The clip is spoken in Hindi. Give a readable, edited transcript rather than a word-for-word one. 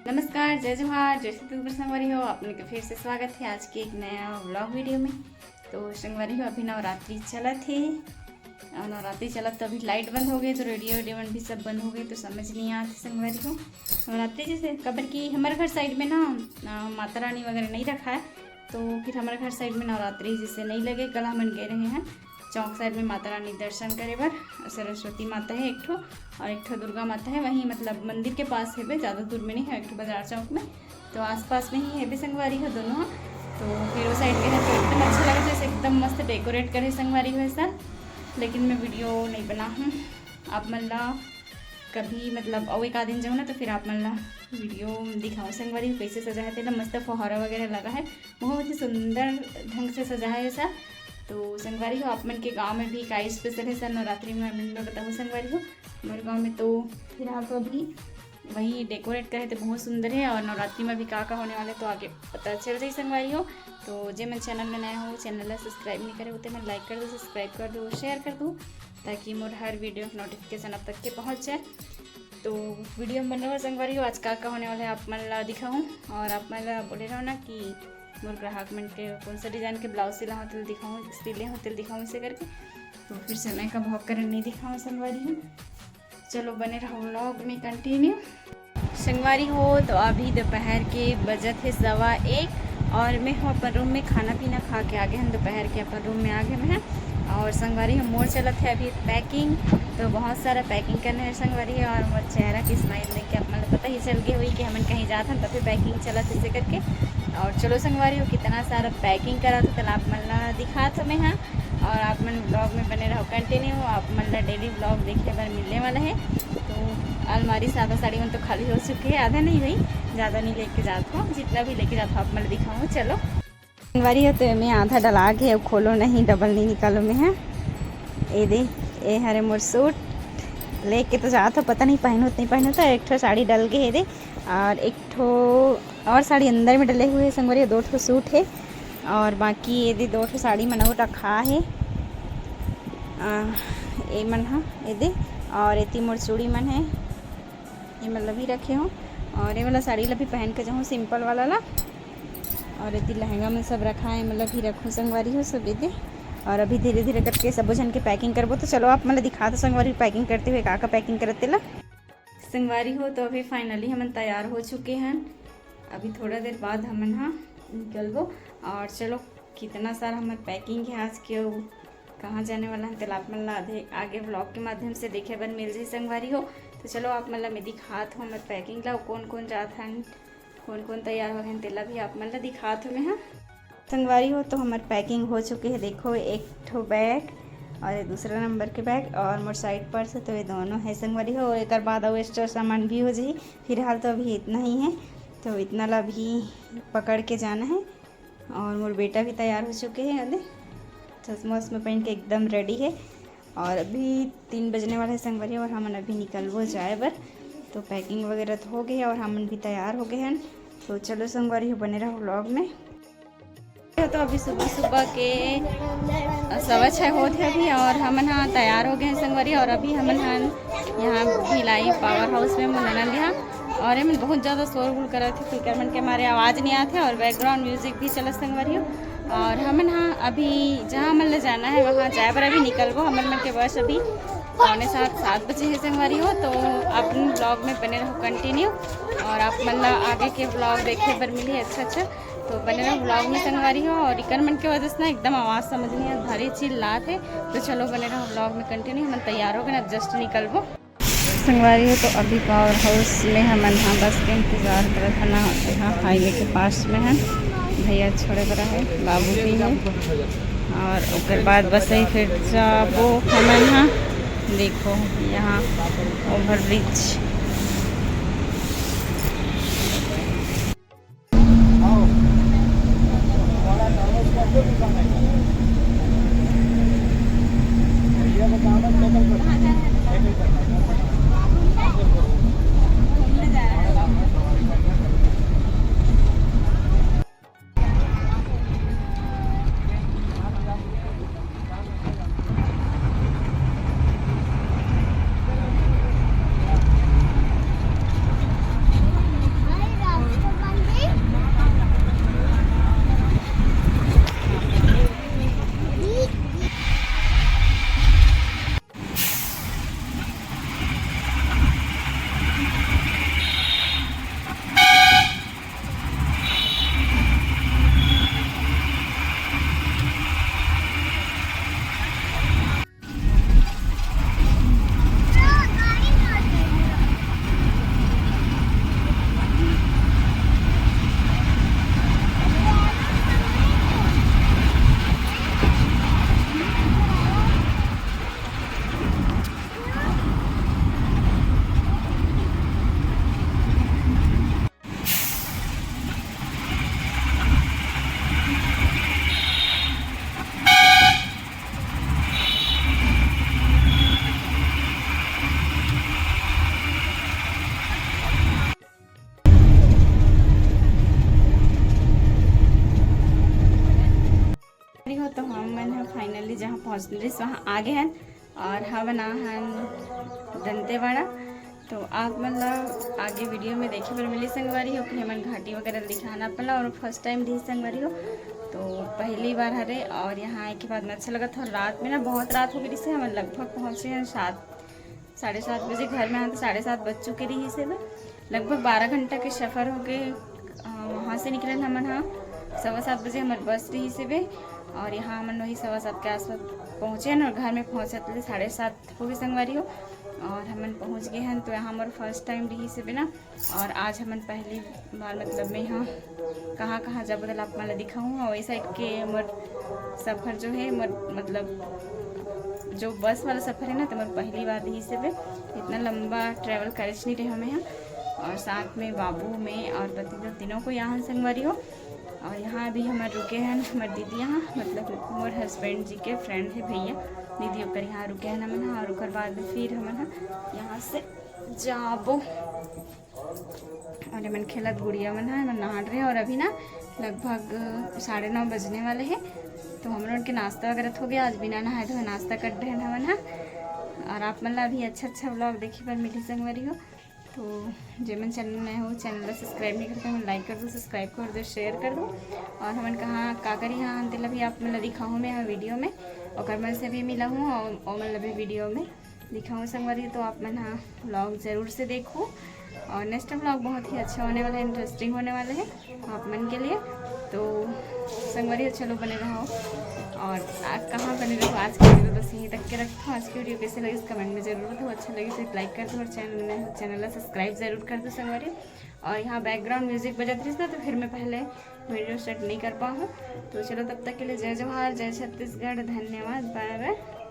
नमस्कार, जय जोहार, जय श्री कृष्ण संगवारी हो। आप लोग का फिर से स्वागत है आज के एक नया व्लॉग वीडियो में। तो संगवारी हो, अभी नवरात्रि चला थे और नवरात्रि चला तो अभी लाइट बंद हो गई, तो रेडियो वेडियो भी सब बंद हो गए, तो समझ नहीं आती संगवारी हो। नवरात्रि जैसे कबर की हमारे घर साइड में ना माता रानी वगैरह नहीं रखा है, तो फिर हमारे घर साइड में नवरात्रि जैसे नहीं लगे। कल हम गए रहे हैं चौक साइड में माता रानी दर्शन करे बर। सरस्वती माता है एक ठो और एक ठो दुर्गा माता है, वहीं मतलब मंदिर के पास है, ज़्यादा दूर में नहीं है, एक ठो बाजार चौक में, तो आसपास में ही है भी संगवारी हो दोनों। तो फिर वो साइड के है तो एकदम अच्छा लगा, जैसे एकदम मस्त डेकोरेट करे संगवारी हो ऐसा। लेकिन मैं वीडियो नहीं बना हूँ, आप मतलब कभी मतलब और एक आध दिन जाऊँ ना तो फिर आप मतलब वीडियो दिखाओ संगवारी हो कैसे सजा है। तो मस्त फुहारा वगैरह लगा है, बहुत ही सुंदर ढंग से सजा है ऐसा। तो संगवारी हो, आप मन के गांव में भी का स्पेशल है सर नवरात्रि में मैं बताऊँ संगवारी हो। हमारे गांव में तो फिलहाल तो अभी वही डेकोरेट करे तो बहुत सुंदर है, और नवरात्रि में भी का होने वाले तो आगे पता चल जाए संगवारी हो। तो जो मैं चैनल में नया हो चैनल सब्सक्राइब नहीं करे होते, मैं लाइक कर दूँ, सब्सक्राइब कर दूँ, शेयर कर दूँ, ताकि मोर हर वीडियो नोटिफिकेशन अब तक के पहुँच जाए। तो वीडियो में बन रहा हो संगवारी हो, आज का होने वाला है आप मन दिखाऊँ, और आप मन बोले रहो ना कि मोर ग्राहक मन के कौन सा डिज़ाइन के ब्लाउज सिला हो तो दिखाऊँ, सिले हो तो दिखाऊँ इसे करके। तो फिर समय का भाव करन नहीं दिखाऊँ संगवारी हो। चलो बने रहो व्लॉग में कंटिन्यू संगवारी हो। तो अभी दोपहर के बजट है 1:15 और मैं हूँ अपन रूम में खाना पीना खा के आ गए हैं, दोपहर के अपन रूम में आ गए हैं। और संगवारी हो मोड़ चलत है अभी पैकिंग, तो बहुत सारा पैकिंग करना है संगवारी है। और मोर चेहरा की स्माइल देख के आप मतलब पता ही चल गई हुई कि हम कहीं जाते हैं तभी पैकिंग चलत इसे करके। और चलो संगवारी हो, कितना सारा पैकिंग करा तो कल आप मन दिखा तो मैं हाँ, और आप मन ब्लॉग में बने रहो कंटिन्यू। आप मन डेली ब्लॉग देखने पर मिलने वाला है। तो अलमारी सादा साड़ी में तो खाली हो चुकी है, आधा नहीं हुई, ज़्यादा नहीं लेके जाता हूँ, जितना भी लेके जाता हूँ आप मन दिखाऊँ। चलो संगवारी हो, तो मैं आधा डला के अब खोलो नहीं, डबल नहीं निकालो में है। ये दे ये हरे मोर सूट लेके तो जाता हूँ, पता नहीं पहनो नहीं पहनो, तो एक ठो साड़ी डल गई है दे, और एक ठो और साड़ी अंदर में डले हुए हैं संगवारी। 2 ठो सूट है और बाकी ये दे 2 ठो साड़ी मन रखा है ये मन हाँ ये दे। और ये मोर चूड़ी मन है, ये मतलब भी रखे हूँ, और ये वाला साड़ी ला भी पहन के जाऊँ सिंपल वाला ला। और ये लहंगा में सब रखा है, मतलब भी रखूँ संगवारी हो सब ये। और अभी धीरे धीरे करके सब जन के पैकिंग करबो। तो चलो आप मतलब दिखा दो संगवारी पैकिंग करते हुए का पैकिंग करते ला संगवारी हो। तो अभी फाइनली हम तैयार हो चुके हैं, अभी थोड़ा देर बाद हम हाँ निकलबो। और चलो कितना सारा हमारे पैकिंग है आज के, कहाँ जाने वाला है तो आप मतलब आगे ब्लॉग के माध्यम से देखे बन मिल जाए संगवारी हो। तो चलो आप मतलब मैं दिखात हूँ हमारे पैकिंग ला, कौन कौन जात हैं, कौन कौन तैयार हो गए तेला भी आप मतलब दिखात हूँ मैं हाँ संगवारी हो। तो हमारी पैकिंग हो चुकी है, देखो एक ठो बैग और ये दूसरा नंबर के बैग और मोर साइड पर्स, तो ये दोनों है संगवारी हो। एक बाद और एक्स्ट्रा सामान भी हो जाए, फिलहाल तो अभी इतना ही है, तो इतना ला भी पकड़ के जाना है। और मोर बेटा भी तैयार हो चुके हैं, अरे चश्मा वश्मा पहन के एकदम रेडी है। और अभी 3 बजने वाला है संगवारी, और हम अभी निकलबो जाए बर। तो पैकिंग वगैरह तो हो गई है और हम भी तैयार हो गए हैं। तो चलो संगवारी हो बने रहो व्लॉग में। तो अभी सुबह सुबह के 6:15 होते अभी, और हम हाँ तैयार हो गए हैं संगवारी। और अभी हम यहाँ भिलाई पावर हाउस में मनन यहाँ, और हम बहुत ज़्यादा शोरगुल कर रहे थे, फिकर मन के हमारे आवाज़ नहीं आते और बैकग्राउंड म्यूजिक भी चला संगवारी हो। और हम हाँ अभी जहाँ मन ले जाना है वहाँ जाए पर अभी निकलबो। हमन मन के बस अभी 6:45-7 बजे है संगवारी हो। तो आप ब्लॉग में बने रहो कंटिन्यू, और आप मतलब आगे के ब्लॉग देखे पर मिली अच्छा, तो बने रहो ब्लॉग में संगवारी हो। और इकर मन के वजह से ना एकदम आवाज़ समझ नहीं है, भारी चिल्लात है। तो चलो बने रहो ब्लॉग में कंटिन्यू, हम तैयार हो गए ना, जस्ट निकलबो संगवारी हो। तो अभी पावर हाउस में हम यहाँ बस के इंतज़ार कर रहे ना, यहाँ हाईवे के पास में है, भैया छोड़े बड़ा है, बाबू भी है। और उसके बाद बस ही फिर जाबो हम यहाँ, देखो यहाँ ओवर ब्रिज। फाइनली जहाँ पहुँचने रही वहाँ आ गए हैं और हाँ बना हन दंतेवाड़ा। तो आप मतलब आगे वीडियो में देखे पर मिली संगवारी हो कि हमन घाटी वगैरह दिखाना पड़ा और फर्स्ट टाइम दी संगवारी हो तो पहली बार हरे। और यहाँ आए के बाद में अच्छा लगा था। रात में ना बहुत रात हो गई से हम लगभग पहुँचे हैं 7-7:30 बजे घर में। तो 7:30 बज चुके रही से में लगभग 12 घंटा के सफ़र हो गए। वहाँ से निकले हमन हाँ 7:15 बजे हमारे बस रही से बे और यहाँ हमन वही 7:15 के आसपास पहुँचे हैं और घर में पहुँचे 7:30 हो गई संगवारी हो और हमन पहुँच गए हैं। तो यहाँ हमारा फर्स्ट टाइम रही से बिना और आज हमन पहली बार मतलब मैं यहाँ कहाँ कहाँ जब बदल आप मैं दिखाऊँ और वही साइड के हमार सफ़र जो है मतलब जो बस वाला सफ़र है ना तो हमारे पहली बार रही से इतना लंबा ट्रैवल करे नहीं रहे हमें यहाँ और साथ में बाबू में और पति तीनों को यहाँ संगवारी हो। और यहाँ भी हमारे रुके हैं हमारे दीदी यहाँ मतलब मोर हस्बैंड जी के फ्रेंड है भैया दीदी होकर यहाँ रुके हैं हमन और उकर बाद में फिर हमन यहाँ से जाबो और मन खेलत गुड़िया मन है मन नहा रहे और अभी ना लगभग 9:30 बजने वाले हैं। तो हम लोग के नाश्ता वगैरह हो गया। आज बिना नहाए धोए नाश्ता कर रहे हैं हमन और आप मतलब अभी अच्छा व्लॉग देखी पर मिली संगवारी हो। तो जो मन चैनल नए हो चैनल को सब्सक्राइब नहीं करते मैं लाइक कर दो सब्सक्राइब कर दो शेयर कर दो। और हमन कहाँ का करी हाँ दिल भी आप मतलब दिखाऊँ मैं यहाँ वीडियो में और मन से भी मिला हूँ और मतलब भी वीडियो में दिखाऊँ संगवारी। तो आप मन हाँ व्लॉग ज़रूर से देखो और नेक्स्ट व्लॉग बहुत ही अच्छा होने वाला है इंटरेस्टिंग होने वाला है आप मन के लिए। तो संगवारी चलो बने रहो और कहाँ बने रहो। आज की वीडियो बस यहीं तक के रखो। आज की वीडियो कैसे लगी कमेंट में ज़रूर बताओ। अच्छा लगे तो लाइक कर दो और चैनल सब्सक्राइब ज़रूर कर दो संगवारी। और यहाँ बैकग्राउंड म्यूजिक बजाती रही ना तो फिर मैं पहले वीडियो स्टार्ट नहीं कर पाऊँ। तो चलो तब तक के लिए जय जवाहर जय छत्तीसगढ़ धन्यवाद बाय बाय।